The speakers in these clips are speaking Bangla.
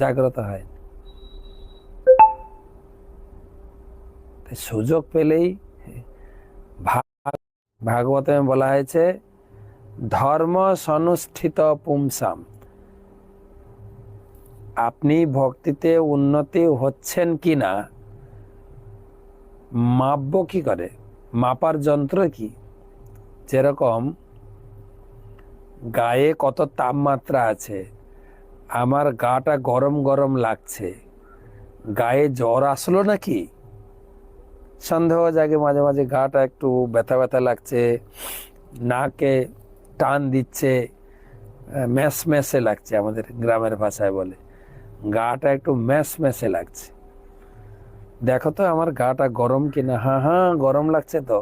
জাগ্রত হয়। সুযোগ পেলেই ভাগবতে বলা হয়েছে ধর্ম সনুষ্ঠিত পুংসাম। আপনি ভক্তিতে উন্নতি হচ্ছেন কিনা মাপব কি করে? মাপার যন্ত্র কি? যেরকম গায়ে কত তাপমাত্রা আছে, আমার গাটা গরম গরম লাগছে, গায়ে জ্বর আসলো নাকি? সন্দেহ জাগে মাঝে মাঝে, গাটা একটু ব্যথা ব্যথা লাগছে, নাকে টান দিচ্ছে, ম্যাস ম্যাসে লাগছে, আমাদের গ্রামের ভাষায় বলে গাটা একটু ম্যাস ম্যাসে লাগছে, দেখো তো আমার গাটা গরম কিনা। হ্যাঁ হ্যাঁ গরম লাগছে তো।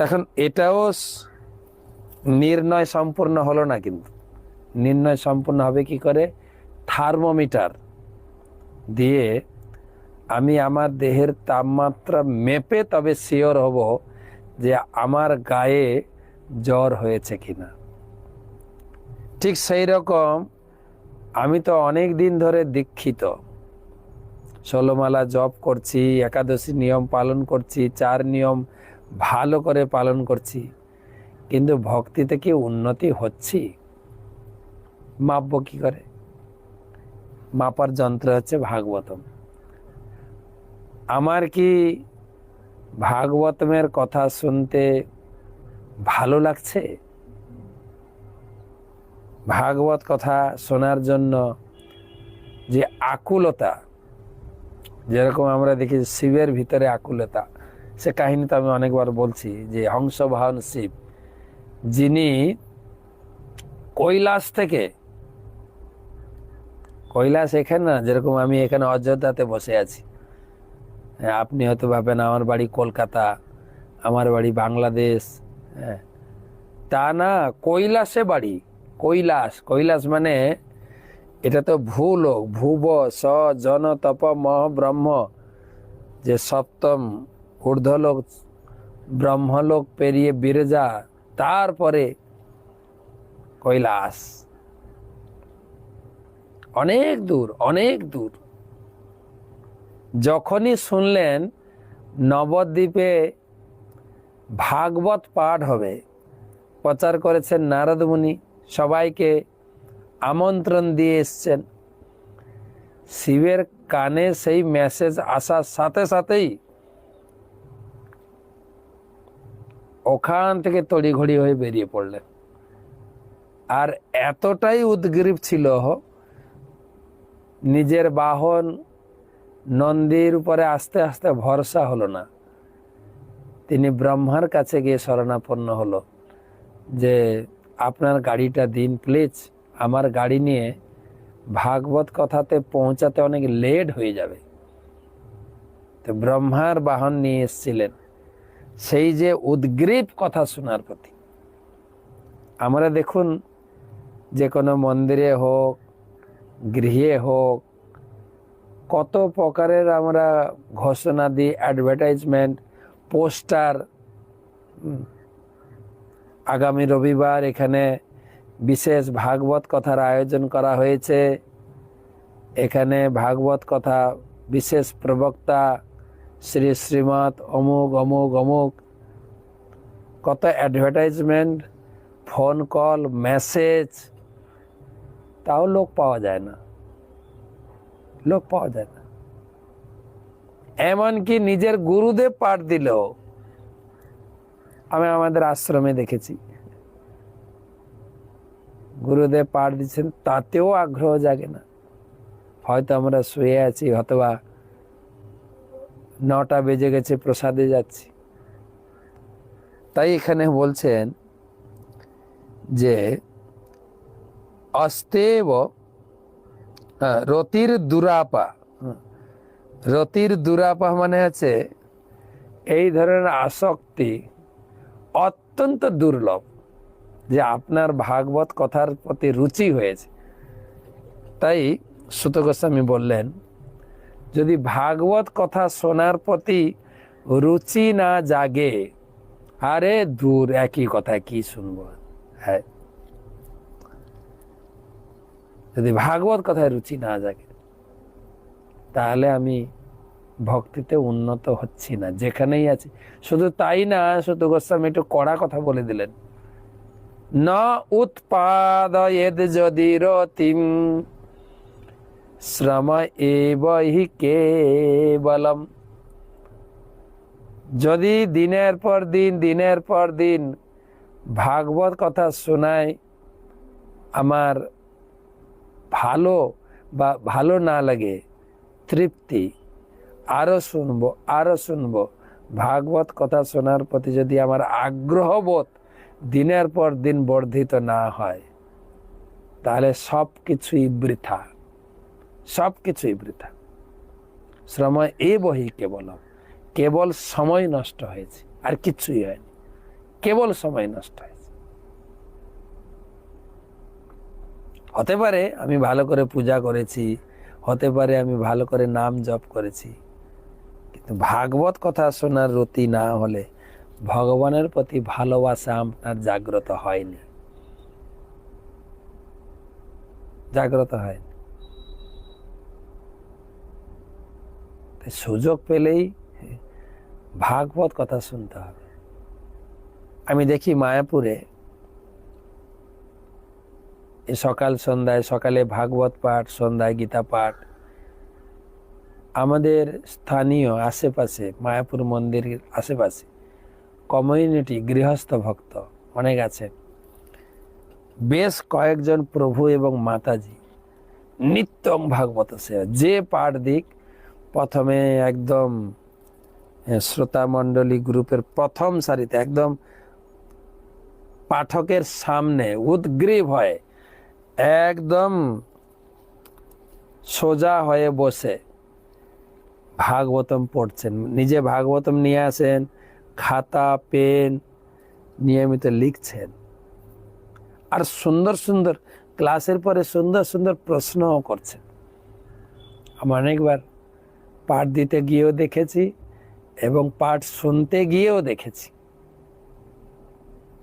এখন এটাও নির্ণয় সম্পূর্ণ হলো না, কিন্তু নির্ণয় সম্পূর্ণ হবে কি করে? থার্মোমিটার দিয়ে আমি আমার দেহের তাপমাত্রা মেপে তবে শিওর হব যে আমার গায়ে জ্বর হয়েছে কিনা। ঠিক সেই রকম আমি তো অনেক দিন ধরে দীক্ষিত, 16 মালা জপ করছি, একাদশী নিয়ম পালন করছি, 4 নিয়ম ভালো করে পালন করছি, কিন্তু ভক্তিতে কি উন্নতি হচ্ছি? মাপব কি করে? মাপার যন্ত্র হচ্ছে ভাগবতম। আমার কি ভাগবতমের কথা শুনতে ভালো লাগছে? ভাগবত কথা শোনার জন্য যে আকুলতা, যেরকম আমরা দেখি শিবের ভিতরে আকুলতা, সে কাহিনী তো আমি অনেকবার বলছি যে হংস বাহন শিব, যিনি কৈলাস থেকে, কৈলাস এখানে না, যেরকম আমি এখানে অযোধ্যাতে বসে আছি, আপনি হয়তো ভাবেন আমার বাড়ি কলকাতা, আমার বাড়ি বাংলাদেশ, হ্যাঁ তা না, কৈলাসে বাড়ি। কৈলাস, কৈলাস মানে এটা তো ভূলোক, ভুব স জন তপ মহ ব্রহ্ম, যে সপ্তম ঊর্ধ্বলোক, ব্রহ্মলোক পেরিয়ে বিরজা, তারপরে কৈলাস, অনেক দূর অনেক দূর। যখনই শুনলেন নবদ্বীপে ভাগবত পাঠ হবে, প্রচার করেছেন নারদ মুনি, সবাইকে আমন্ত্রণ দিয়ে এসছেন, শিবের কানে সেই মেসেজ আসার সাথে সাথেই ওখান থেকে তড়িঘড়ি হয়ে বেরিয়ে পড়লেন। আর এতটাই উদ্গ্রীব ছিল, নিজের বাহন নন্দীর উপরে আস্তে আস্তে ভরসা হলো না, তিনি ব্রহ্মার কাছে গিয়ে শরণাপন্ন হলো যে আপনার গাড়িটা দিন প্লিজ, আমার গাড়ি নিয়ে ভাগবত কথাতে পৌঁছাতে অনেক লেট হয়ে যাবে। তো ব্রহ্মার বাহন নিয়ে এসেছিলেন, সেই যে উদ্গ্রীব কথা শোনার প্রতি। আমরা দেখুন যে কোনো মন্দিরে হোক, গৃহে হোক, কত প্রকারের আমরা ঘোষণা দিই, অ্যাডভার্টাইজমেন্ট, পোস্টার। আগামী রবিবার এখানে বিশেষ ভাগবত কথার আয়োজন করা হয়েছে, এখানে ভাগবত কথা বিশেষ প্রবক্তা শ্রী শ্রীমৎ অমুক অমুক অমুক, কত অ্যাডভার্টাইজমেন্ট, ফোন কল, মেসেজ, তাও লোক পাওয়া যায় না, লোক পাওয়া যায় না। এমনকি নিজের গুরুদেব পাঠ দিলেও, আমি আমাদের আশ্রমে দেখেছি গুরুদেব পাঠ দিচ্ছেন, তাতেও আগ্রহ জাগে না। হয়তো আমরা শুয়ে আছি, অথবা 9টা বেজে গেছে, প্রসাদে যাচ্ছি। তাই এখানে বলছেন যে অস্তেব রতির দুরাপা। রতির দুরাপা মানে হচ্ছে এই ধরনের আসক্তি অত্যন্ত দুর্লভ, যে আপনার ভাগবত কথার প্রতি রুচি হয়েছে। তাই সুত গোস্বামী বললেন, যদি ভাগবত কথা শোনার প্রতি রুচি না জাগে, আরে দূর, একই কথা কি শুনবো। হ্যাঁ, যদি ভাগবত কথায় রুচি না জাগে, তাহলে আমি ভক্তিতে উন্নত হচ্ছি না, যেখানেই আছি। শুধু তাই না, শুধু গোস্বামী একটু কড়া কথা বলে দিলেন, ন উৎপাদয়েদ যদি রতিম শ্রম এব হি কেবলম। যদি দিনের পর দিন ভাগবত কথা শোনায় আমার ভালো না লাগে, তৃপ্তি, আরো শুনবো, ভাগবত কথা শোনার প্রতি যদি আমার আগ্রহবোধ দিনের পর দিন বর্ধিত না হয়, তাহলে সবকিছুই বৃথা। শ্রম এব হি কেবলম, কেবল সময় নষ্ট হয়েছে, আর কিছুই হয়নি, কেবল সময় নষ্ট হয়েছে। হতে পারে আমি ভালো করে পূজা করেছি, হতে পারে আমি ভালো করে নাম জপ করেছি, কিন্তু ভাগবত কথা শোনার রতি না হলে ভগবানের প্রতি ভালোবাসা আপনার জাগ্রত হয়নি। সুযোগ পেলেই ভাগবত কথা শুনতে হবে। আমি দেখি মায়াপুরে সকালে ভাগবত পাঠ, সন্ধ্যায় গীতা পাঠ। আমাদের স্থানীয় আশেপাশে, মায়াপুর মন্দিরের আশেপাশে কমিউনিটি গৃহস্থ ভক্ত অনেক আছেন। বেশ কয়েকজন প্রভু এবং মাতাজি নিত্যং ভাগবত সেবা, যে পাঠ দিক, প্রথমে একদম শ্রোতা মণ্ডলী গ্রুপের প্রথম সারিতে একদম পাঠকের সামনে উদ্গ্রীব হয়ে একদম সোজা হয়ে বসে ভাগবতম পড়ছেন। নিজে ভাগবতম নিয়ে আসেন, খাতা পেন নিয়মিত লিখছেন, আর সুন্দর ক্লাসের পরে সুন্দর প্রশ্নও করছেন। আমি অনেকবার পাঠ দিতে গিয়েও দেখেছি এবং পাঠ শুনতে গিয়েও দেখেছি।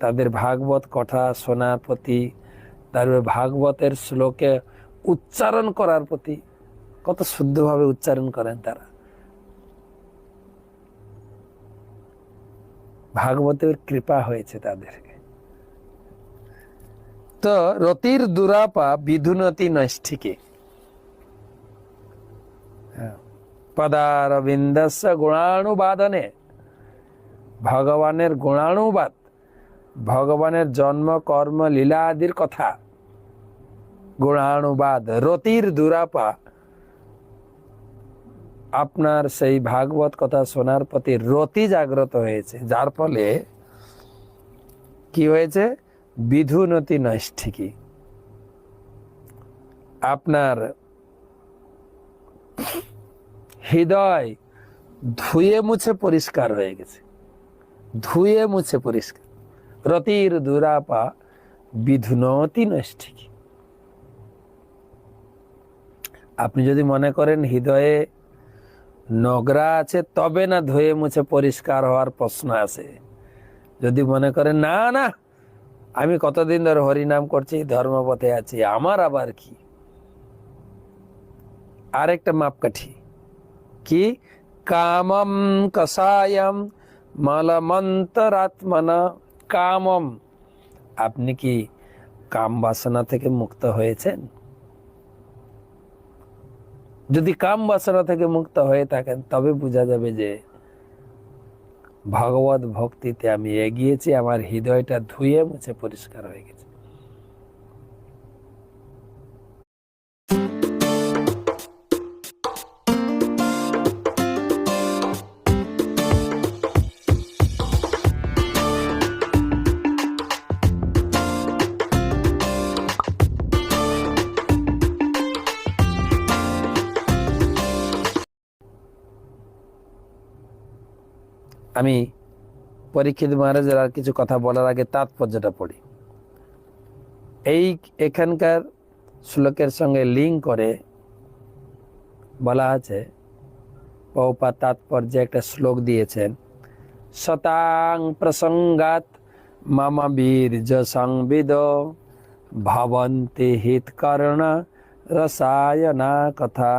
তাদের ভাগবত কথা শোনার প্রতি, তারপরে ভাগবতের শ্লোকে উচ্চারণ করার প্রতি, কত শুদ্ধভাবে উচ্চারণ করেন তারা। ভাগবতের কৃপা হয়েছে তাদেরকে। তো রতির দুরাপা বিধুনতি নৈষ্ঠিকে, পদারবিন্দস্য গুণানুবাদনে, ভগবানের গুণানুবাদ, ভগবানের জন্ম কর্ম লীলা আদির কথা গুণানুবাদ, রতির দুরাপা, আপনার সেই ভাগবত কথা শোনার প্রতি রতি জাগ্রত হয়েছে, যার ফলে কি হয়েছে, বিধুনতি নৈষ্ঠিকী, আপনার হৃদয় ধুয়ে মুছে পরিষ্কার হয়ে গেছে, পরিষ্কার। রতির দুরাপা বিধুনতি নৈষ্ঠিকী। আপনি যদি মনে করেন হৃদয়ে নোংরা আছে, তবে না ধুয়ে মুছে পরিষ্কার হওয়ার প্রশ্ন আছে। যদি মনে করেন না আমি কতদিন ধরে হরিনাম করছি, ধর্মপথে আছি, আমার আবার কি, আরেকটা মাপকাঠি কি, কামম কষায়ম মলমন্তরাত্মনা, কামম, আপনি কি কাম বাসনা থেকে মুক্ত হয়েছেন? যদি কাম বাসনা থেকে মুক্ত হয়ে থাকেন, তবে বোঝা যাবে যে ভগবত ভক্তিতে আমি এগিয়েছি, আমার হৃদয়টা ধুয়ে মুছে পরিষ্কার হয়ে গেছে। আমি পরীক্ষিত মহারাজের আর কিছু কথা বলার আগে তাৎপর্যটা পড়ি। এখানকার শ্লোকের সঙ্গে লিঙ্ক করে বলা আছে, প্রভুপাদ তাৎপর্যে একটা শ্লোক দিয়েছেন, শতাং প্রসঙ্গাত মম বীর্য সংবিদ ভবন্তি হিতকর্ণ রসায়না কথা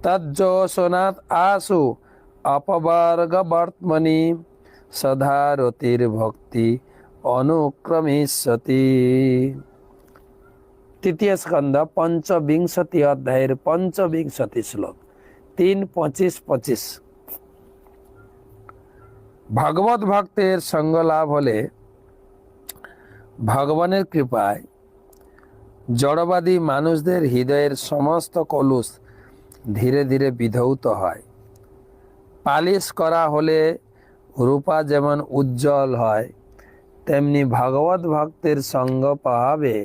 তজ্জোষনাৎ আসু অপবর্গ বর্তমনি সধারতির ভক্তি অনুক্রমিষ্যতি। তৃতীয় স্কন্ধ পঞ্চবিংশতি অধ্যায়ের পঞ্চবিংশতি শ্লোক 3:25-25। ভগবত ভক্তের সঙ্গ লাভ হলে ভগবানের কৃপায় জড়বাদী মানুষদের হৃদয়ের সমস্ত কলুষ ধীরে ধীরে বিধৌত হয়। পালিশ করা হলে রূপা যেমন উজ্জ্বল হয়, তেমনি ভগবত ভক্তের সঙ্গ পাবে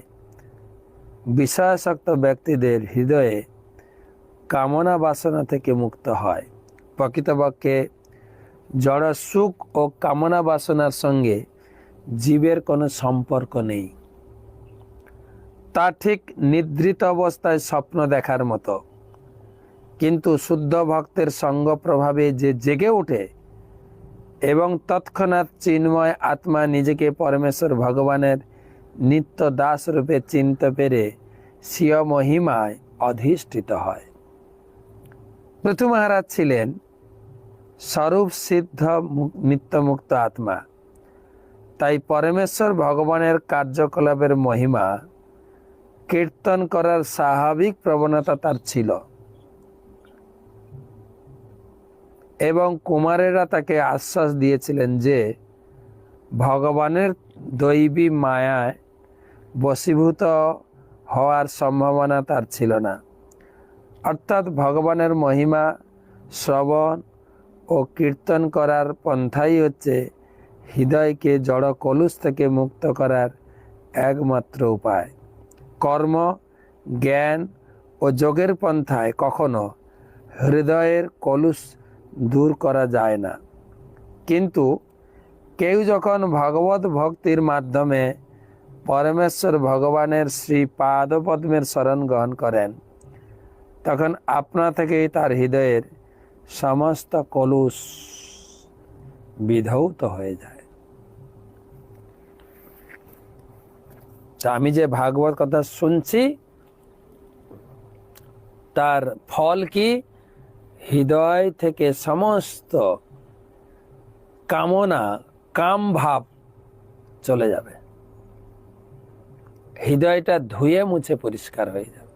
বিষয়াসক্ত ব্যক্তিদের হৃদয়ে কামনা বাসনা থেকে মুক্ত হয়। প্রকৃতপক্ষে জড় সুখ ও কামনা বাসনার সঙ্গে জীবের কোনো সম্পর্ক নেই। তা ঠিক নিদ্রিত অবস্থায় স্বপ্ন দেখার মতো। কিন্তু শুদ্ধ ভক্তের সঙ্গ প্রভাবে যে জেগে ওঠে এবং তৎক্ষণাৎ চিন্ময় আত্মা নিজেকে পরমেশ্বর ভগবানের নিত্য দাস রূপে চিনতে পেরে স্বীয় মহিমায় অধিষ্ঠিত হয়। পৃথু মহারাজ ছিলেন স্বরূপ সিদ্ধ নিত্যমুক্ত আত্মা। তাই পরমেশ্বর ভগবানের কার্যকলাপের মহিমা কীর্তন করার স্বাভাবিক প্রবণতা তার ছিল এবং কুমারেরা তাকে আশ্বাস দিয়েছিলেন যে ভগবানের দৈবী মায়ায় বশীভূত হওয়ার সম্ভাবনা তার ছিল না। অর্থাৎ ভগবানের মহিমা শ্রবণ ও কীর্তন করার পন্থাই হচ্ছে হৃদয়কে জড় কলুষ থেকে মুক্ত করার একমাত্র উপায়। কর্ম, জ্ঞান ও যোগের পন্থায় কখনো হৃদয়ের কলুষ দূর করা যায় না। কিন্তু কেউ যখন ভগবত ভক্তির মাধ্যমে পরমেশ্বর ভগবানের শ্রী পাদপদ্মের শরণ গ্রহণ করেন, তখন আপনা থেকেই তার হৃদয়ের সমস্ত কলুষ বিধৌত হয়ে যায়। আমি যে ভাগবত কথা শুনছি তার ফল কি? হৃদয় থেকে সমস্ত কামনা, কাম ভাব চলে যাবে। হৃদয়টা ধুয়ে মুছে পরিষ্কার হয়ে যাবে।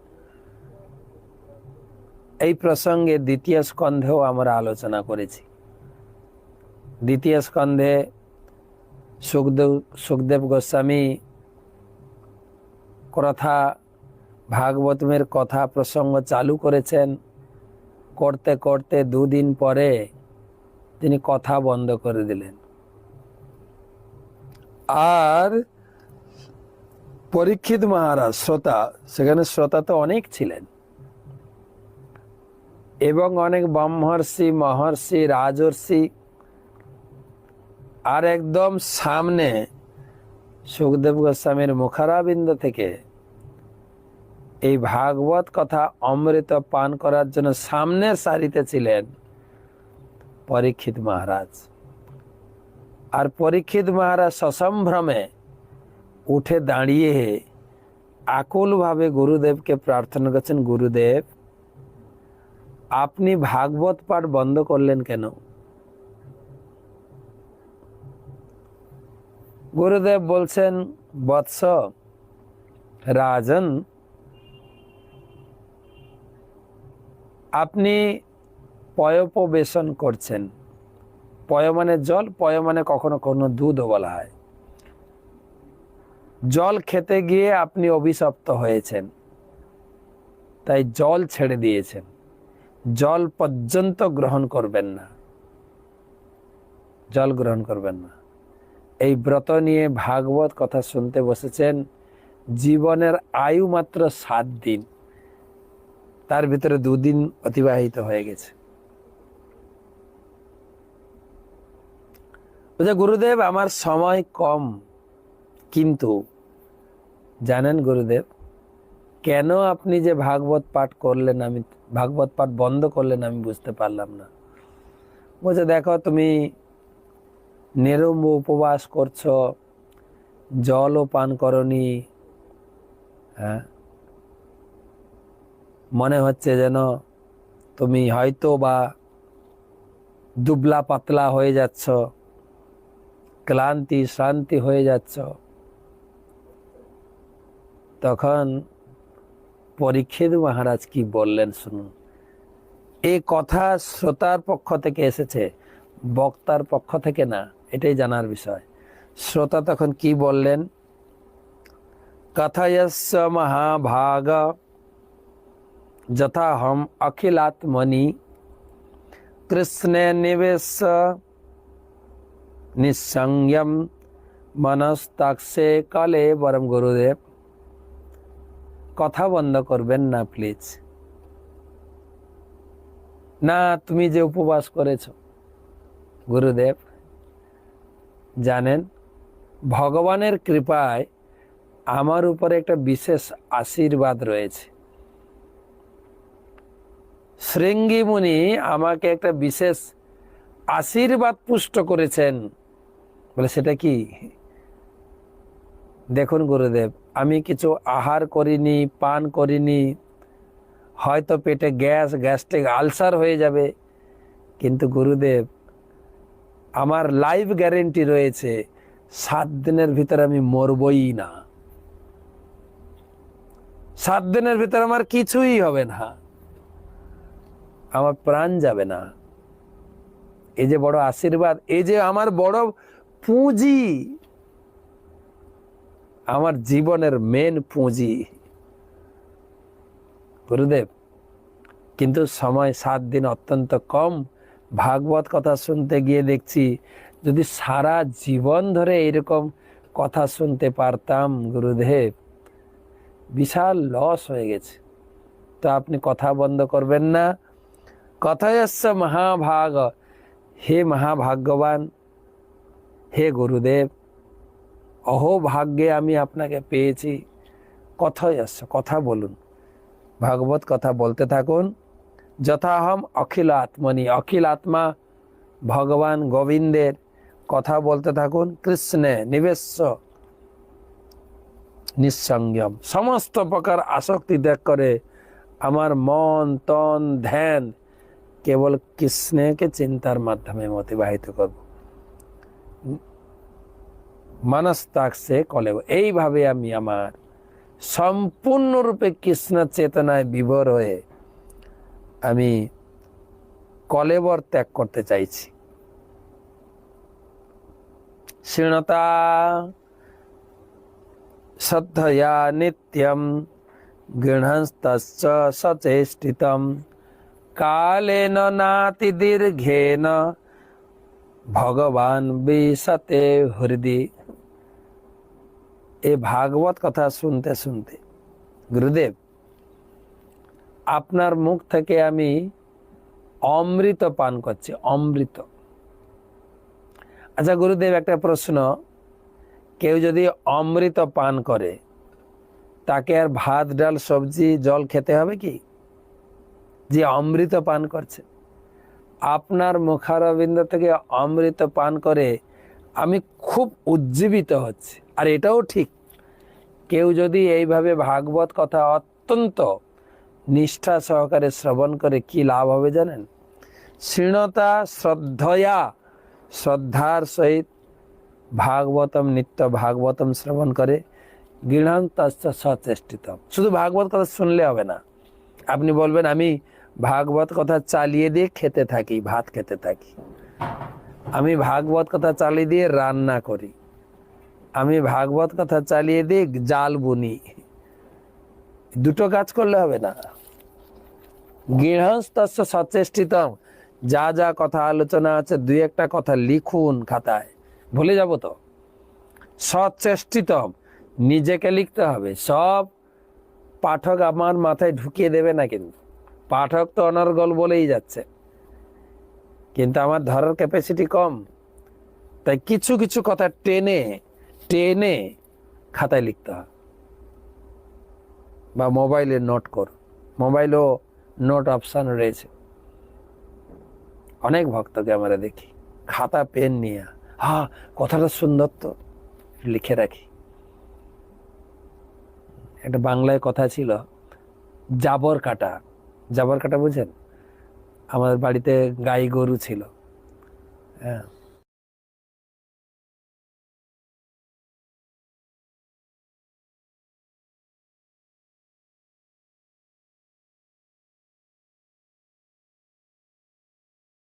এই প্রসঙ্গে দ্বিতীয় স্কন্ধেও আমরা আলোচনা করেছি। দ্বিতীয় স্কন্ধে সুখদেব গোস্বামী কথা ভাগবতের কথা প্রসঙ্গ চালু করেছেন। করতে করতে দুদিন পরে তিনি কথা বন্ধ করে দিলেন। আর পরীক্ষিত মহারাজ শ্রোতা, সেখানে শ্রোতা তো অনেক ছিলেন এবং অনেক ব্রহ্মর্ষি, মহর্ষি, রাজর্ষি, আর একদম সামনে সুখদেব গোস্বামীর মুখারাবিন্দ থেকে এই ভাগবত কথা অমৃত পান করার জন্য সামনের সারিতে ছিলেন পরীক্ষিত মহারাজ। আর পরীক্ষিত মহারাজ সসম্ভ্রমে উঠে দাঁড়িয়ে আকুলভাবে গুরুদেবকে প্রার্থনা করছেন, গুরুদেব আপনি ভাগবত পাঠ বন্ধ করলেন কেন? গুরুদেব বলছেন, বৎস রাজন, আপনি পয়োপবেশন করছেন। পয় মানে জল, পয় মানে কখনো কখনো দুধও বলা হয়। জল খেতে গিয়ে আপনি অভিশপ্ত হয়েছেন, তাই জল ছেড়ে দিয়েছেন। জল পর্যন্ত গ্রহণ করবেন না, জল গ্রহণ করবেন না। এই ব্রত নিয়ে ভাগবত কথা শুনতে বসেছেন। জীবনের আয়ু মাত্র 7 দিন, তার ভিতরে 2 দিন অতিবাহিত হয়ে গেছে। গুরুদেব আমার সময় কম, কিন্তু জানেন গুরুদেব কেন আপনি যে ভাগবত পাঠ করলেন, আমি ভাগবত পাঠ বন্ধ করলেন আমি বুঝতে পারলাম না। বলছে, দেখো তুমি নিরম্ব উপবাস করছো, জলও পান করনি, হ্যাঁ, মনে হচ্ছে যেন তুমি হয়তো বা দুবলা পাতলা হয়ে যাচ্ছ, ক্লান্তি শ্রান্তি হয়ে যাচ্ছ। তখন পরীক্ষিত মহারাজ কি বললেন শুনুন। এই কথা শ্রোতার পক্ষ থেকে এসেছে, বক্তার পক্ষ থেকে না, এটাই জানার বিষয়। শ্রোতা তখন কি বললেন? কথয়স্য মহাভাগ যথা হম অখিলাত্মনি কৃষ্ণে নিবেশ নিঃসংযম মনস্তাক্ষে কলে বরম। গুরুদেব, কথা বন্ধ করবেন না প্লিজ। না, তুমি যে উপবাস করেছ গুরুদেব, জানেন ভগবানের কৃপায় আমার উপরে একটা বিশেষ আশীর্বাদ রয়েছে। শৃঙ্গী মুনি আমাকে একটা বিশেষ আশীর্বাদ পুষ্ট করেছেন। বলে সেটা কি? দেখুন গুরুদেব, আমি কিছু আহার করিনি, পান করিনি, হয়তো পেটে গ্যাস্ট্রিক আলসার হয়ে যাবে, কিন্তু গুরুদেব আমার লাইফ গ্যারেন্টি রয়েছে 7 দিনের ভিতরে আমি মরবই না। 7 দিনের ভিতরে আমার কিছুই হবে না, আমার প্রাণ যাবে না। এই যে বড় আশীর্বাদ, এই যে আমার বড় পুঁজি, আমার জীবনের মেন পুঁজি গুরুদেব। কিন্তু সময় 7 দিন অত্যন্ত কম। ভাগবত কথা শুনতে গিয়ে দেখছি যদি সারা জীবন ধরে এরকম কথা শুনতে পারতাম গুরুদেব, বিশাল লস হয়ে গেছে। তো আপনি কথা বন্ধ করবেন না। কথয়স্য মহাভাগ, হে মহাভাগ্যবান, হে গুরুদেব, অহো ভাগ্যে আমি আপনাকে পেয়েছি। কথয়স্য, কথা বলুন, ভাগবত কথা বলতে থাকুন। যথাহম অখিল আত্মনি, অখিল আত্মা ভগবান গোবিন্দের কথা বলতে থাকুন। কৃষ্ণে নিবেশ্য নিঃসংযম, সমস্ত প্রকার আসক্তি ত্যাগ করে আমার মন তন ধ্যান কেবল কৃষ্ণকে চিন্তার মাধ্যমে অতিবাহিত করব। মনস্তাক্ষে কলেব, এইভাবে আমি আমার সম্পূর্ণরূপে কৃষ্ণ চেতনায় বিভোর হয়ে আমি কলেবর ত্যাগ করতে চাইছি। শৃণতা শ্রদ্ধয়া নিত্যম গৃহস্থস্য সচেষ্টিতম কালেন নাতি দীর্ঘেন ভগবান বিশতে হৃদি। এই ভাগবত কথা শুনতে শুনতে গুরুদেব আপনার মুখ থেকে আমি অমৃত পান করছি, অমৃত। আচ্ছা গুরুদেব, একটা প্রশ্ন, কেউ যদি অমৃত পান করে তাকে আর ভাত ডাল সবজি জল খেতে হবে কি? যে অমৃত পান করছে, আপনার মুখারবিন্দ থেকে অমৃত পান করে আমি খুব উজ্জীবিত হচ্ছি। আর এটাও ঠিক, কেউ যদি এইভাবে ভাগবত কথা অত্যন্ত নিষ্ঠা সহকারে শ্রবণ করে কি লাভ হবে জানেন? শৃণতা শ্রদ্ধয়া, শ্রদ্ধার সহিত ভাগবতম, নিত্য ভাগবতম শ্রবণ করে গৃহস্থ সচেষ্টিতম। শুধু ভাগবত কথা শুনলে হবে না, আপনি বলবেন আমি ভাগবত কথা চালিয়ে দিয়ে খেতে থাকি, ভাত খেতে থাকি, আমি ভাগবত কথা চালিয়ে দিয়ে রান্না করি, আমি ভাগবত কথা চালিয়ে দিয়ে জাল বুনি। দুটো কাজ করলে হবে না। গৃহস্থ সচেষ্টিতম, যা যা কথা আলোচনা আছে 2-1টা কথা লিখুন খাতায়, ভুলে যাব তো। সচেষ্টিতম, নিজেকে লিখতে হবে। সব পাঠক আমার মাথায় ঢুকিয়ে দেবে না, কিন্তু পাঠক তো অনর্গল বলেই যাচ্ছে, কিন্তু আমার ধরার ক্যাপাসিটি কম। তাই কিছু কিছু কথা টেনে টেনে খাতায় লিখতে হয়, বা মোবাইলে নোট কর। মোবাইলেও নোট অপশান রয়েছে। অনেক ভক্তকে আমরা দেখি খাতা পেন নিয়ে, হ্যাঁ কথাটা সুন্দর তো, লিখে রাখি। একটা বাংলায় কথা ছিল, জাবর কাটা, জাবর কাটা বুঝেন? আমাদের বাড়িতে গাই গরু ছিল, হ্যাঁ,